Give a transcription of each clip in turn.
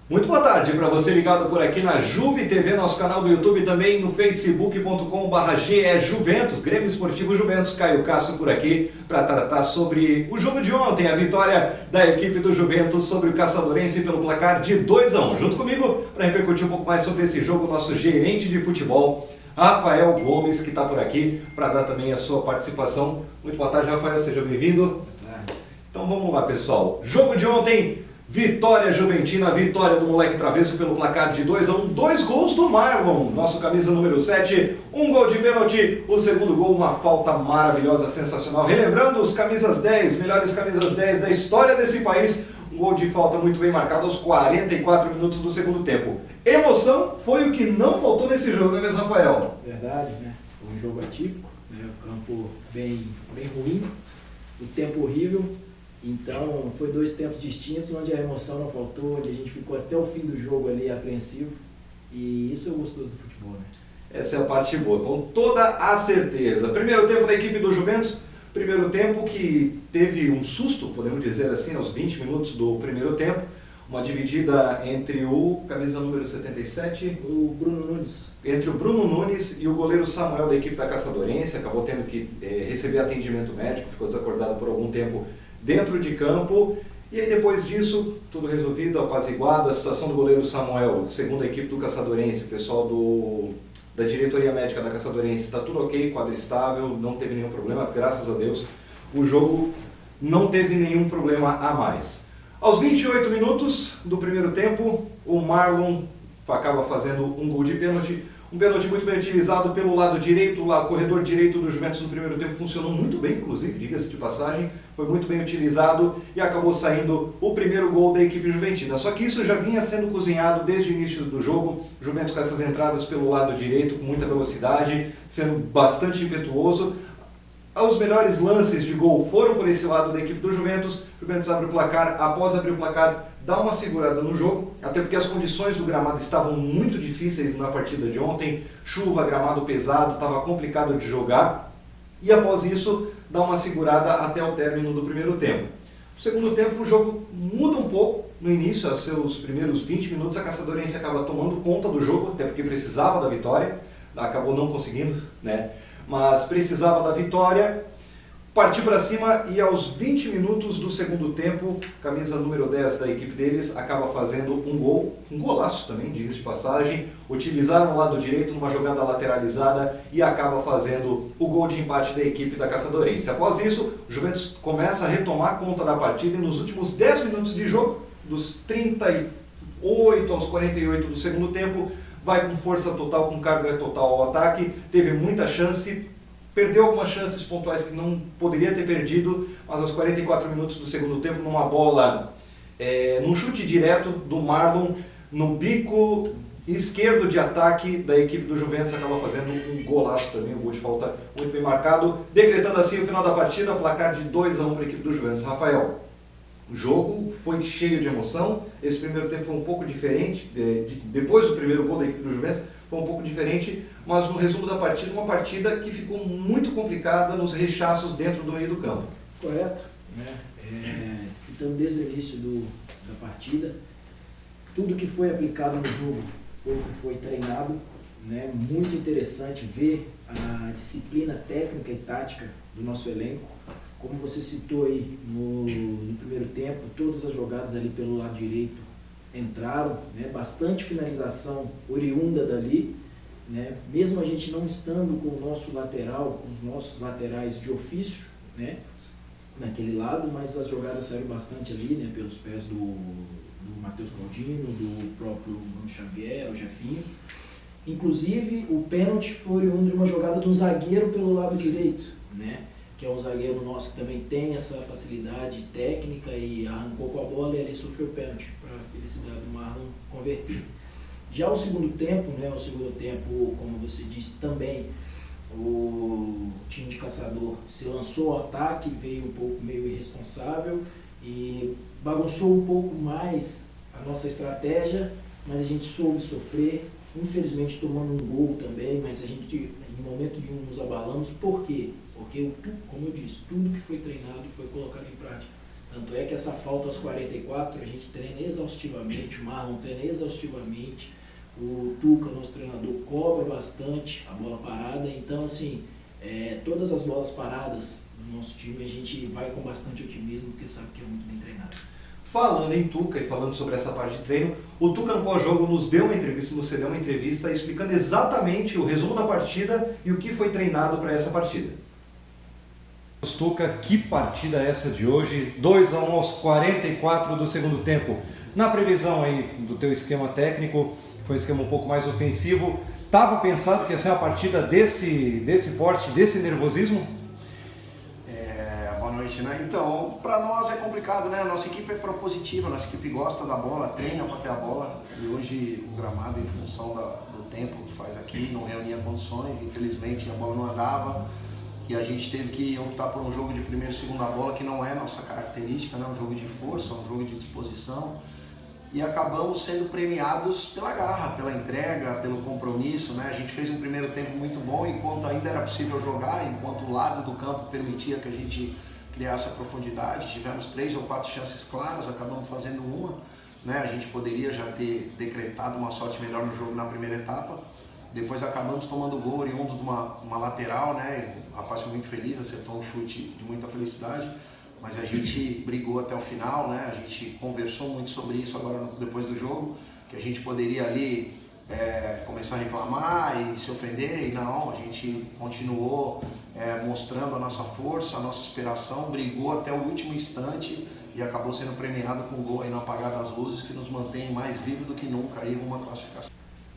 Muito boa tarde para você ligado por aqui na Juve TV, nosso canal do YouTube, também no facebook.com/GE Juventus, Grêmio Esportivo Juventus. Caio Castro por aqui para tratar sobre o jogo de ontem, a vitória da equipe do Juventus sobre o Caçadorense pelo placar de 2-1. Junto comigo, para repercutir um pouco mais sobre esse jogo, nosso gerente de futebol, Rafael Gomes, que está por aqui para dar também a sua participação. Muito boa tarde, Rafael, seja bem-vindo. Então vamos lá, pessoal. Jogo de ontem. Vitória juventina, vitória do moleque travesso pelo placar de 2-1, 2 gols do Marlon, nosso camisa número 7, um gol de pênalti, o segundo gol, uma falta maravilhosa, sensacional, relembrando os camisas 10, melhores camisas 10 da história desse país, um gol de falta muito bem marcado aos 44 minutos do segundo tempo. Emoção foi o que não faltou nesse jogo, não é mesmo, Rafael? Verdade, né? Foi um jogo atípico, né? O campo bem ruim, o tempo horrível. Então, foi 2 tempos distintos, onde a emoção não faltou, onde a gente ficou até o fim do jogo ali apreensivo. E isso é gostoso do futebol, né? Essa é a parte boa, com toda a certeza. Primeiro tempo da equipe do Juventus, primeiro tempo que teve um susto, podemos dizer assim, aos 20 minutos do primeiro tempo. Uma dividida entre o camisa número 77, o Bruno Nunes. Entre o Bruno Nunes e o goleiro Samuel da equipe da Caçadorense, acabou tendo que receber atendimento médico, ficou desacordado por algum tempo dentro de campo, e aí depois disso, tudo resolvido, apaziguado, a situação do goleiro Samuel, segundo a equipe do Caçadorense, o pessoal da diretoria médica da Caçadorense, está tudo ok, quadro estável, não teve nenhum problema, graças a Deus, o jogo não teve nenhum problema a mais. Aos 28 minutos do primeiro tempo, o Marlon acaba fazendo um gol de pênalti, um pênalti muito bem utilizado pelo lado direito, o corredor direito do Juventus no primeiro tempo funcionou muito bem, inclusive, diga-se de passagem, foi muito bem utilizado e acabou saindo o primeiro gol da equipe juventina. Só que isso já vinha sendo cozinhado desde o início do jogo, Juventus com essas entradas pelo lado direito, com muita velocidade, sendo bastante impetuoso. Os melhores lances de gol foram por esse lado da equipe do Juventus. O Juventus abre o placar, após abrir o placar, dá uma segurada no jogo, até porque as condições do gramado estavam muito difíceis na partida de ontem, chuva, gramado pesado, estava complicado de jogar, e após isso dá uma segurada até o término do primeiro tempo. No segundo tempo o jogo muda um pouco, no início, aos seus primeiros 20 minutos, a Caçadorense acaba tomando conta do jogo, até porque precisava da vitória, acabou não conseguindo, né? Mas precisava da vitória, partiu para cima e aos 20 minutos do segundo tempo, camisa número 10 da equipe deles acaba fazendo um gol, um golaço também, diga-se de passagem, utilizaram o lado direito numa jogada lateralizada e acaba fazendo o gol de empate da equipe da Caçadorense. Após isso, o Juventus começa a retomar conta da partida e nos últimos 10 minutos de jogo, dos 38 aos 48 do segundo tempo, vai com força total, com carga total ao ataque, teve muita chance, perdeu algumas chances pontuais que não poderia ter perdido, mas aos 44 minutos do segundo tempo, numa bola, num chute direto do Marlon, no bico esquerdo de ataque da equipe do Juventus, acaba fazendo um golaço também, um gol de falta muito bem marcado, decretando assim o final da partida, placar de 2-1 para a equipe do Juventus. Rafael, o jogo foi cheio de emoção, esse primeiro tempo foi um pouco diferente, depois do primeiro gol da equipe do Juventus, foi um pouco diferente, mas no resumo da partida, uma partida que ficou muito complicada nos rechaços dentro do meio do campo. Correto, né? Citando desde o início da partida, tudo que foi aplicado no jogo foi o que foi treinado, né? Muito interessante ver a disciplina técnica e tática do nosso elenco. Como você citou aí no primeiro tempo, todas as jogadas ali pelo lado direito entraram, né? Bastante finalização oriunda dali, né? Mesmo a gente não estando com o nosso lateral, com os nossos laterais de ofício, né? Naquele lado, mas as jogadas saíram bastante ali, né? Pelos pés do Matheus Claudino, do próprio Bruno Xavier, o Jefinho. Inclusive, o pênalti foi oriundo de uma jogada de um zagueiro pelo lado direito, né? Que é um zagueiro nosso que também tem essa facilidade técnica e arrancou com a bola e ali sofreu pênalti para a felicidade do Marlon converter. Já o segundo tempo, como você disse também, o time de Caçador se lançou ao ataque, veio um pouco meio irresponsável e bagunçou um pouco mais a nossa estratégia, mas a gente soube sofrer, infelizmente tomando um gol também, mas a gente em momento nenhum nos abalamos. Por quê? Porque, como eu disse, tudo que foi treinado foi colocado em prática. Tanto é que essa falta aos 44 a gente treina exaustivamente, o Marlon treina exaustivamente, o Tuca, nosso treinador, cobra bastante a bola parada. Então, assim, todas as bolas paradas do nosso time a gente vai com bastante otimismo, porque sabe que é muito bem treinado. Falando em Tuca e falando sobre essa parte de treino, o Tuca no pós-jogo nos deu uma entrevista, você deu uma entrevista explicando exatamente o resumo da partida e o que foi treinado para essa partida. Tuca, que partida é essa de hoje? 2-1 aos 44 do segundo tempo. Na previsão aí do teu esquema técnico, foi um esquema um pouco mais ofensivo. Estava pensado que ia ser uma partida desse porte, desse nervosismo? Boa noite, né? Então, para nós é complicado, né? Nossa equipe é propositiva, nossa equipe gosta da bola, treina para ter a bola. E hoje o gramado, em função do tempo que faz aqui, não reunia condições. Infelizmente a bola não andava. E a gente teve que optar por um jogo de primeira e segunda bola que não é nossa característica, né? Um jogo de força, um jogo de disposição. E acabamos sendo premiados pela garra, pela entrega, pelo compromisso, né? A gente fez um primeiro tempo muito bom enquanto ainda era possível jogar, enquanto o lado do campo permitia que a gente criasse a profundidade. Tivemos 3 ou 4 chances claras, acabamos fazendo uma, né? A gente poderia já ter decretado uma sorte melhor no jogo na primeira etapa. Depois acabamos tomando gol oriundo de uma lateral, né? O rapaz foi muito feliz, acertou um chute de muita felicidade, mas a gente brigou até o final, né? A gente conversou muito sobre isso agora depois do jogo, que a gente poderia ali começar a reclamar e se ofender, e não, a gente continuou mostrando a nossa força, a nossa inspiração, brigou até o último instante e acabou sendo premiado com um gol aí no apagar das luzes, que nos mantém mais vivos do que nunca aí uma classificação.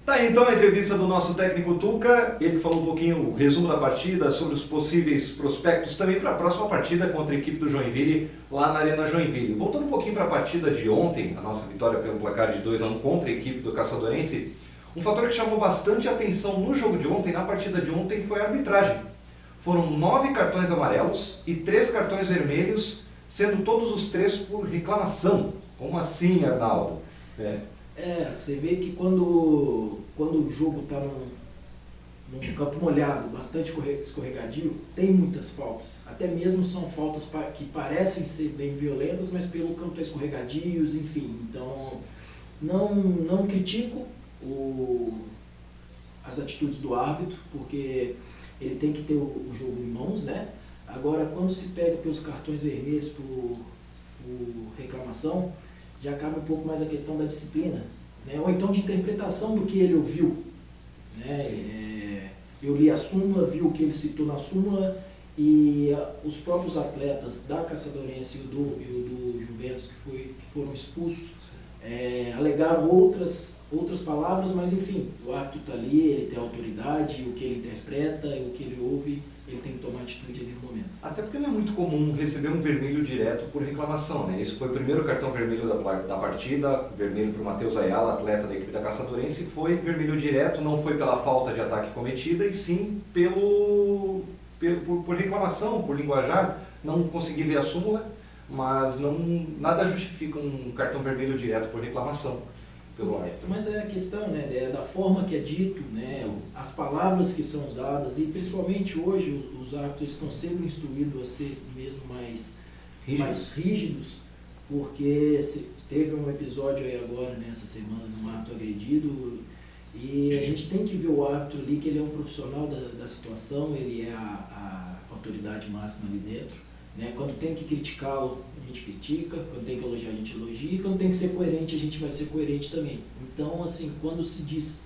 Tá aí então a entrevista do nosso técnico Tuca, ele falou um pouquinho o resumo da partida, sobre os possíveis prospectos também para a próxima partida contra a equipe do Joinville, lá na Arena Joinville. Voltando um pouquinho para a partida de ontem, a nossa vitória pelo placar de 2-1 contra a equipe do Caçadorense, um fator que chamou bastante atenção no jogo de ontem, na partida de ontem, foi a arbitragem. Foram 9 cartões amarelos e 3 cartões vermelhos, sendo todos os 3 por reclamação. Como assim, Arnaldo? Você vê que quando o jogo está num campo molhado, bastante escorregadio, tem muitas faltas. Até mesmo são faltas que parecem ser bem violentas, mas pelo campo está escorregadios, enfim. Então, não critico as atitudes do árbitro, porque ele tem que ter o jogo em mãos, né? Agora, quando se pega pelos cartões vermelhos por reclamação, já cabe um pouco mais a questão da disciplina, né? Ou então de interpretação do que ele ouviu, né? Eu li a súmula, vi o que ele citou na súmula, e os próprios atletas da Caçadorense e do Juventus que foram expulsos alegaram outras palavras, mas enfim, o árbitro está ali, ele tem autoridade, o que ele interpreta, o que ele ouve, ele tem que tomar atitude ali no momento. Até porque não é muito comum receber um vermelho direto por reclamação, né? Esse foi o primeiro cartão vermelho da partida, vermelho para o Matheus Ayala, atleta da equipe da Caçadorense, foi vermelho direto, não foi pela falta de ataque cometida, e sim por reclamação, por linguajar. Não consegui ver a súmula, mas nada justifica um cartão vermelho direto por reclamação pelo árbitro. Mas é a questão, né, da forma que é dito, né, as palavras que são usadas, e principalmente hoje os árbitros estão sendo instruídos a ser mesmo mais rígidos, porque teve um episódio aí agora, nessa semana, de um árbitro agredido, e a gente tem que ver o árbitro ali, que ele é um profissional da situação, ele é a autoridade máxima ali dentro, né? Quando tem que criticá-lo, a gente critica, quando tem que elogiar, a gente elogia, e quando tem que ser coerente, a gente vai ser coerente também. Então, assim, quando se diz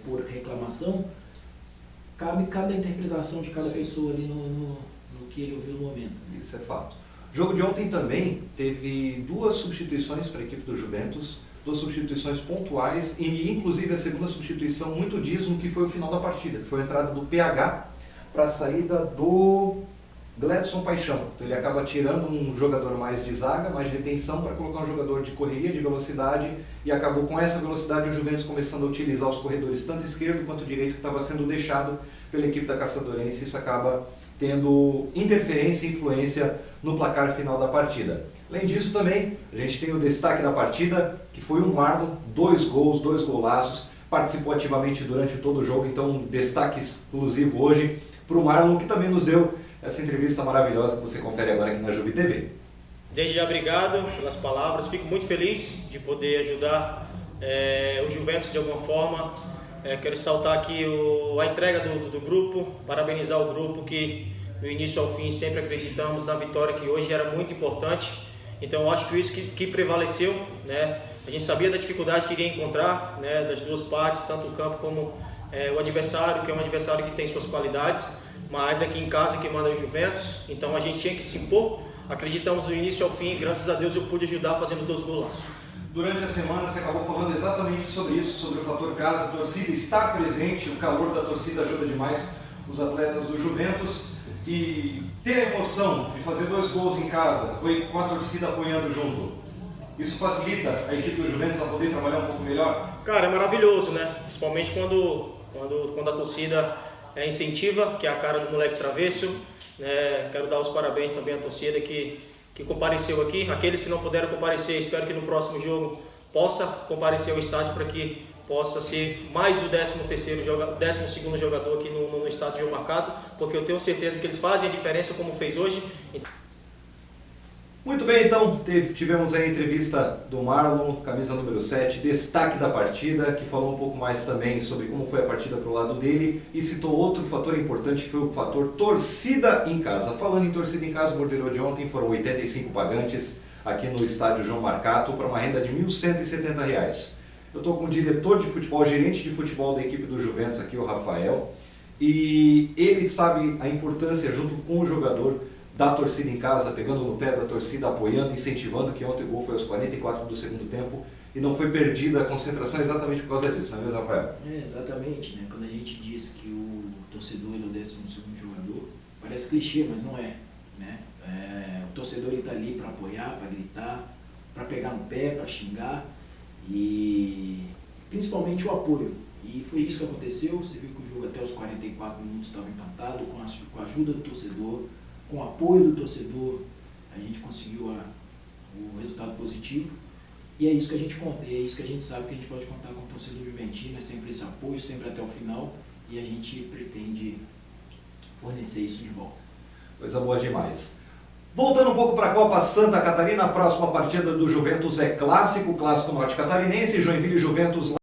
por reclamação, cabe cada interpretação de cada pessoa ali no que ele ouviu no momento. Isso é fato. O jogo de ontem também teve 2 substituições para a equipe do Juventus, 2 substituições pontuais, e inclusive a segunda substituição muito diz no que foi o final da partida, que foi a entrada do PH para a saída do Gledson Paixão. Então ele acaba tirando um jogador mais de zaga, mais de retenção, para colocar um jogador de correria, de velocidade, e acabou com essa velocidade o Juventus começando a utilizar os corredores tanto esquerdo quanto direito, que estava sendo deixado pela equipe da Caçadorense. Isso acaba tendo interferência e influência no placar final da partida. Além disso também, a gente tem o destaque da partida, que foi o Marlon, 2 gols, 2 golaços, participou ativamente durante todo o jogo, então um destaque exclusivo hoje para o Marlon, que também nos deu essa entrevista maravilhosa que você confere agora aqui na Juvi TV. Desde já, obrigado pelas palavras. Fico muito feliz de poder ajudar o Juventus de alguma forma. Quero ressaltar aqui a entrega do grupo, parabenizar o grupo que do início ao fim sempre acreditamos na vitória, que hoje era muito importante. Então eu acho que isso que prevaleceu, né? A gente sabia da dificuldade que iria encontrar, né, das duas partes, tanto o campo como o adversário, que é um adversário que tem suas qualidades, mas aqui em casa que manda é o Juventus, então a gente tinha que se impor. Acreditamos do início ao fim, graças a Deus eu pude ajudar fazendo 2 golaços. Durante a semana você acabou falando exatamente sobre isso, sobre o fator casa, a torcida está presente, o calor da torcida ajuda demais os atletas do Juventus, e ter a emoção de fazer 2 gols em casa, com a torcida apoiando junto, isso facilita a equipe do Juventus a poder trabalhar um pouco melhor? Cara, é maravilhoso, né? Principalmente quando a torcida incentiva, que é a cara do moleque travesso. Quero dar os parabéns também à torcida que compareceu aqui. Aqueles que não puderam comparecer, espero que no próximo jogo possa comparecer ao estádio para que possa ser mais o 12º jogador aqui no estádio de João Marcado, porque eu tenho certeza que eles fazem a diferença como fez hoje. Muito bem, então, tivemos aí a entrevista do Marlon, camisa número 7, destaque da partida, que falou um pouco mais também sobre como foi a partida pro lado dele e citou outro fator importante, que foi o fator torcida em casa. Falando em torcida em casa, o borderô de ontem foram 85 pagantes aqui no estádio João Marcato para uma renda de R$ 1.170. Eu estou com o diretor de futebol, gerente de futebol da equipe do Juventus aqui, o Rafael, e ele sabe a importância, junto com o jogador, da torcida em casa, pegando no pé da torcida, apoiando, incentivando, que ontem o gol foi aos 44 do segundo tempo e não foi perdida a concentração exatamente por causa disso, não é mesmo, Rafael? Exatamente, né? Quando a gente diz que o torcedor é o 12º jogador, parece clichê, mas não é, né? O torcedor está ali para apoiar, para gritar, para pegar no pé, para xingar e principalmente o apoio. E foi isso que aconteceu. Você viu que o jogo até os 44 minutos estava empatado, com a ajuda do torcedor, com o apoio do torcedor, a gente conseguiu o resultado positivo. E é isso que a gente conta, e é isso que a gente sabe que a gente pode contar com o torcedor juventino, é sempre esse apoio, sempre até o final, e a gente pretende fornecer isso de volta. Coisa boa demais. Voltando um pouco para a Copa Santa Catarina, a próxima partida do Juventus é clássico norte catarinense, Joinville e Juventus